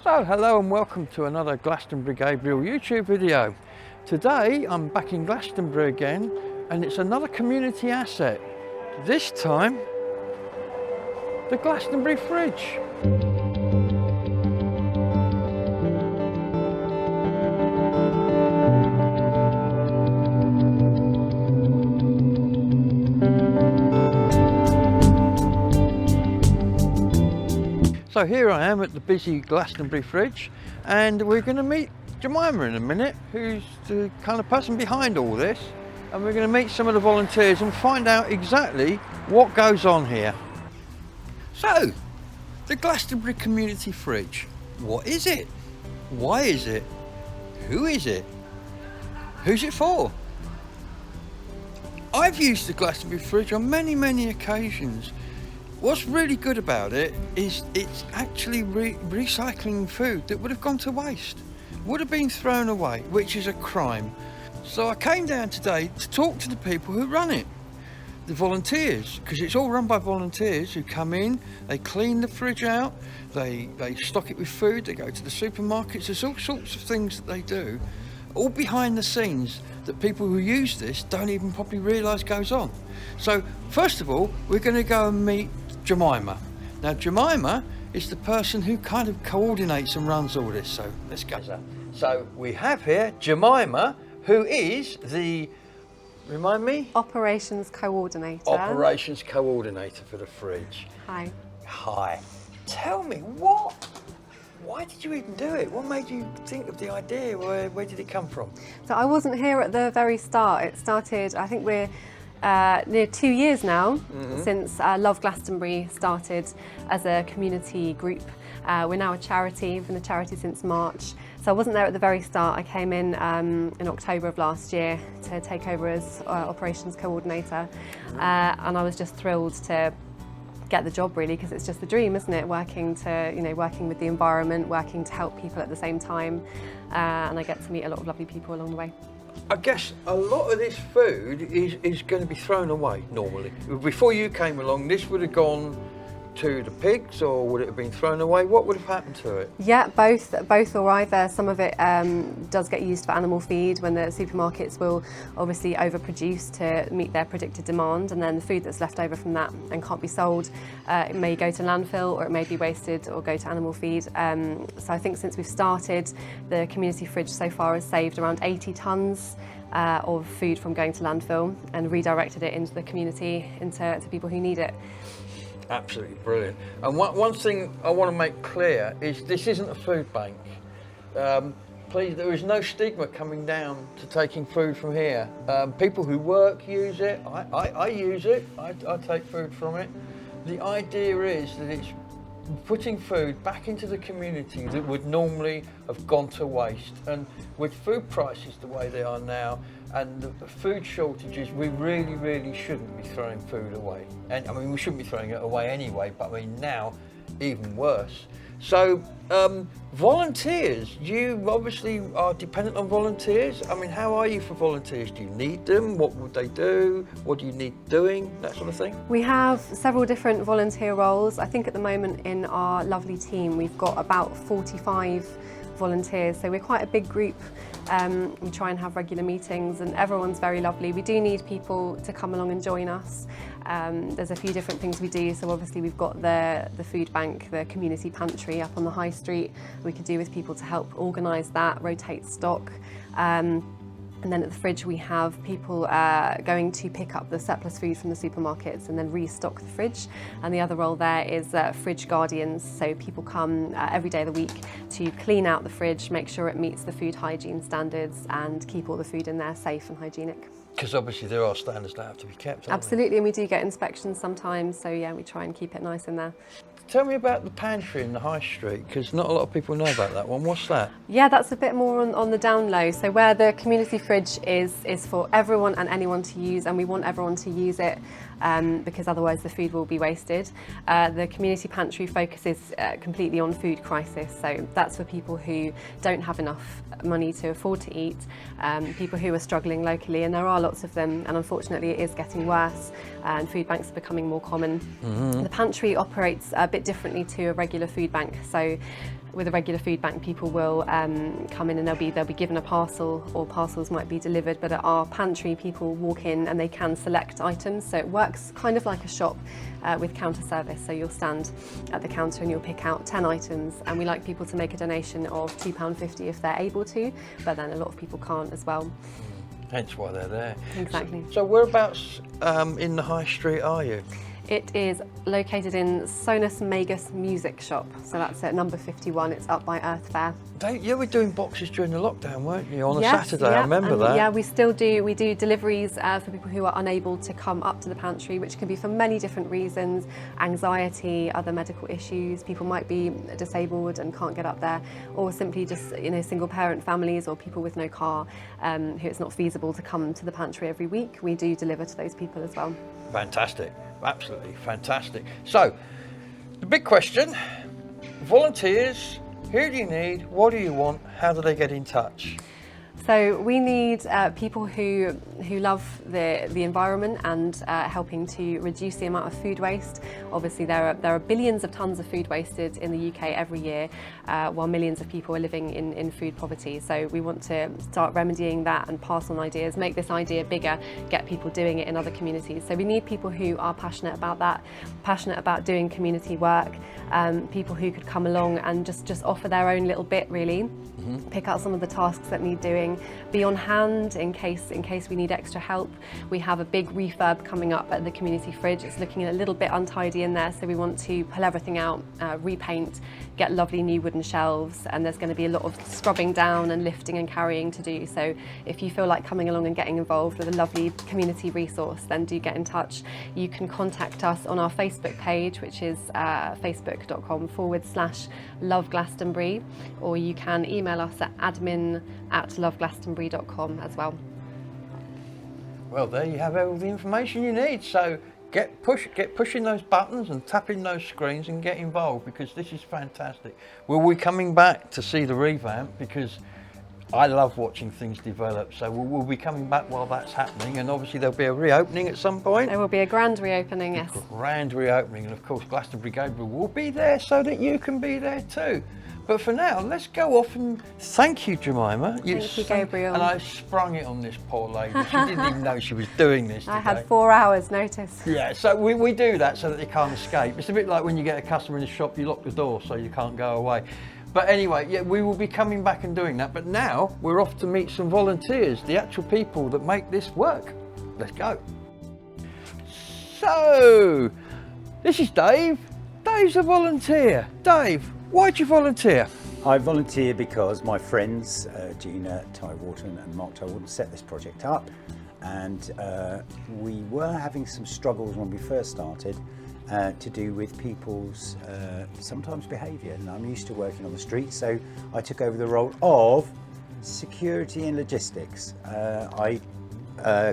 So hello and welcome to another Glastonbury Gabriel YouTube video. Today I'm back in Glastonbury again and it's another community asset. This time the Glastonbury fridge. So here I am at the busy Glastonbury fridge and we're going to meet Jemima in a minute, who's the kind of person behind all this, and we're going to meet some of the volunteers and find out exactly what goes on here. So, the Glastonbury Community Fridge, what is it? Why is it? Who is it? Who's it for? I've used the Glastonbury fridge on many occasions. What's really good about it is it's actually recycling food that would have gone to waste, would have been thrown away, which is a crime. So I came down today to talk to the people who run it, the volunteers, because it's all run by volunteers who come in, they clean the fridge out, they stock it with food, they go to the supermarkets, there's all sorts of things that they do, all behind the scenes that people who use this don't even probably realise goes on. So first of all, we're going to go and meet Jemima. Now Jemima is the person who kind of coordinates and runs all this, so let's go. So we have here Jemima, who is the, remind me? Operations coordinator. Operations coordinator for the fridge. Hi. Hi. Tell me, why did you even do it? What made you think of the idea? Where did it come from? So I wasn't here at the very start. It started, I think we're near 2 years now since Love Glastonbury started as a community group. We're now a charity, we've been a charity since March. So I wasn't there at the very start. I came in October of last year to take over as operations coordinator, and I was just thrilled to get the job, really, because it's just the dream, isn't it? Working with the environment, working to help people at the same time, and I get to meet a lot of lovely people along the way. I guess a lot of this food is going to be thrown away normally. Before you came along, this would have gone to the pigs, or would it have been thrown away? What would have happened to it? Yeah, both or either. Some of it does get used for animal feed when the supermarkets will obviously overproduce to meet their predicted demand, and then the food that's left over from that and can't be sold, it may go to landfill, or it may be wasted or go to animal feed. So I think since we've started, the community fridge so far has saved around 80 tonnes of food from going to landfill and redirected it into the community, into people who need it. Absolutely brilliant. And one thing I want to make clear is this isn't a food bank. Please, there is no stigma coming down to taking food from here. People who work use it. I use it. I take food from it. The idea is that it's putting food back into the community that would normally have gone to waste. And with food prices the way they are now, and the food shortages, we really shouldn't be throwing food away. And I mean, we shouldn't be throwing it away anyway, but I mean now, even worse. So, volunteers, you obviously are dependent on volunteers. I mean, how are you for volunteers? Do you need them? What would they do? What do you need doing? That sort of thing? We have several different volunteer roles. I think at the moment in our lovely team, we've got about 45 volunteers, so we're quite a big group. We try and have regular meetings and everyone's very lovely. We do need people to come along and join us. There's a few different things we do, so obviously we've got the food bank, the community pantry up on the high street. We could do with people to help organise that, rotate stock. And then at the fridge we have people going to pick up the surplus food from the supermarkets and then restock the fridge. And the other role there is fridge guardians, so people come every day of the week to clean out the fridge, make sure it meets the food hygiene standards and keep all the food in there safe and hygienic. Because obviously there are standards that have to be kept, aren't Absolutely, and we do get inspections sometimes, so yeah, we try and keep it nice in there. Tell me about the pantry in the high street, because not a lot of people know about that one. What's that? Yeah, that's a bit more on the down low. So where the community fridge is for everyone and anyone to use, and we want everyone to use it because otherwise the food will be wasted. The community pantry focuses completely on food crisis. So that's for people who don't have enough money to afford to eat, people who are struggling locally, and there are lots of them, and unfortunately it is getting worse, and food banks are becoming more common. The pantry operates a bit differently to a regular food bank. So with a regular food bank, people will come in and they'll be given a parcel, or parcels might be delivered, but at our pantry people walk in and they can select items, so it works kind of like a shop with counter service. So you'll stand at the counter and you'll pick out 10 items, and we like people to make a donation of £2.50 if they're able to, but then a lot of people can't as well. Hence why they're there. Exactly. So whereabouts in the high street are you? It is located in Sonus Magus Music Shop, so that's at number 51. It's up by Earth Fair. You were doing boxes during the lockdown, weren't you? On a Yes, Saturday, I remember and that. Yeah, we still do. We do deliveries for people who are unable to come up to the pantry, which can be for many different reasons: anxiety, other medical issues. People might be disabled and can't get up there, or simply just single parent families or people with no car who it's not feasible to come to the pantry every week. We do deliver to those people as well. Fantastic, absolutely fantastic. So, the big question: volunteers. Who do you need? What do you want? How do they get in touch? So we need people who love the environment and helping to reduce the amount of food waste. Obviously there are billions of tons of food wasted in the UK every year, while millions of people are living in food poverty. So we want to start remedying that and pass on ideas, make this idea bigger, get people doing it in other communities. So we need people who are passionate about that, passionate about doing community work, people who could come along and just offer their own little bit, really. Pick out some of the tasks that need doing, be on hand in case we need extra help. We have a big refurb coming up at the community fridge. It's looking a little bit untidy in there, so we want to pull everything out, repaint, get lovely new wooden shelves, and there's going to be a lot of scrubbing down and lifting and carrying to do. So if you feel like coming along and getting involved with a lovely community resource, then do get in touch. You can contact us on our Facebook page, which is facebook.com/Love Glastonbury, or you can email us at admin@loveglastonbury.com as well. Well, there you have all the information you need. So get pushing those buttons and tapping those screens and get involved, because this is fantastic. We'll be coming back to see the revamp, because I love watching things develop. So we'll be coming back while that's happening, and obviously there'll be a reopening at some point. There will be a grand reopening, yes. Grand reopening, and of course Glastonbury Gabriel will be there so that you can be there too. But for now, let's go off and thank you, Jemima. Thank you, Gabriel. And I sprung it on this poor lady. She didn't even know she was doing this today. I had 4 hours notice. Yeah, so we do that so that they can't escape. It's a bit like when you get a customer in the shop, you lock the door so you can't go away. But anyway, yeah, we will be coming back and doing that. But now we're off to meet some volunteers, the actual people that make this work. Let's go. So, this is Dave. Dave's a volunteer. Dave, why'd you volunteer? I volunteer because my friends, Gina Ty Wharton and Mark Ty Wharton, set this project up, and we were having some struggles when we first started to do with people's sometimes behaviour, and I'm used to working on the street, so I took over the role of security and logistics. I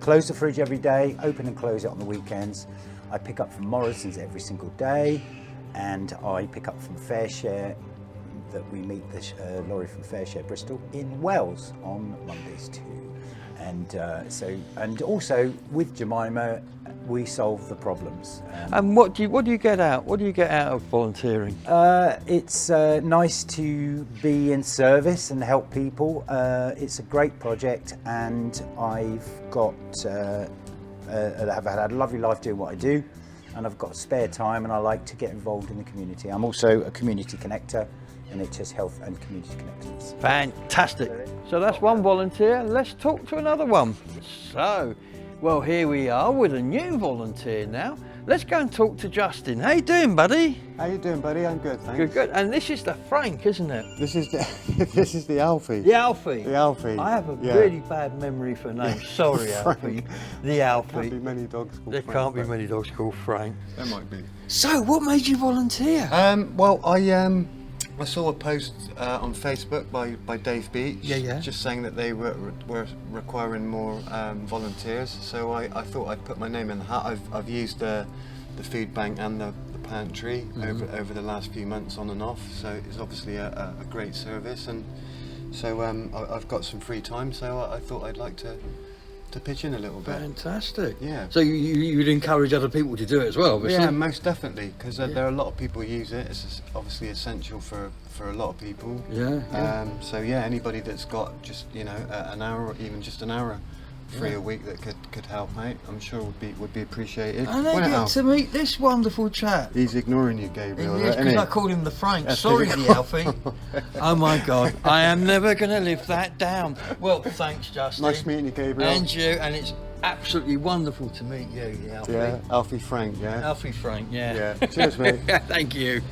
close the fridge every day, open and close it on the weekends. I pick up from Morrison's every single day, and I pick up from Fairshare, that we meet the lorry from Fairshare Bristol in Wells on Mondays too. And also with Jemima, we solve the problems. And what do you get out? What do you get out of volunteering? It's nice to be in service and help people. It's a great project, and I've had a lovely life doing what I do, and I've got spare time, and I like to get involved in the community. I'm also a community connector, NHS Health and Community Connectors. Fantastic. So that's one volunteer. Let's talk to another one. So, well, here we are with a new volunteer now. Let's go and talk to Justin. How you doing, buddy? How you doing, buddy? I'm good, thanks. Good, good. And this is the Frank, isn't it? This is the this is the Alfie. The Alfie. The Alfie. I have a really bad memory for names. Sorry, Alfie. The Alfie. Can't be many dogs called There Frank, can't be but many dogs called Frank. There might be. So, what made you volunteer? Well, I saw a post on Facebook by Dave Beach, just saying that they were requiring more volunteers. So I thought I'd put my name in the hat. I've used the food bank and the pantry over the last few months on and off. So it's obviously a great service, and so I've got some free time. So I thought I'd like to pitch in a little bit. Fantastic. Yeah. So you would encourage other people to do it as well, obviously? Yeah, most definitely, because there are a lot of people who use it. It's obviously essential for a lot of people. Yeah. So yeah, anybody that's got just an hour, or even just an hour free a week that could help out, I'm sure would be appreciated. And I get to meet this wonderful chap. He's ignoring you, Gabriel. He is, because I called him the Frank. Sorry, the Alfie. Oh my God, I am never going to live that down. Well, thanks, Justin. Nice meeting you, Gabriel. And you, and it's absolutely wonderful to meet you, the Alfie. Yeah, Alfie Frank, yeah. Alfie Frank, yeah. Yeah. Cheers, mate. Thank you.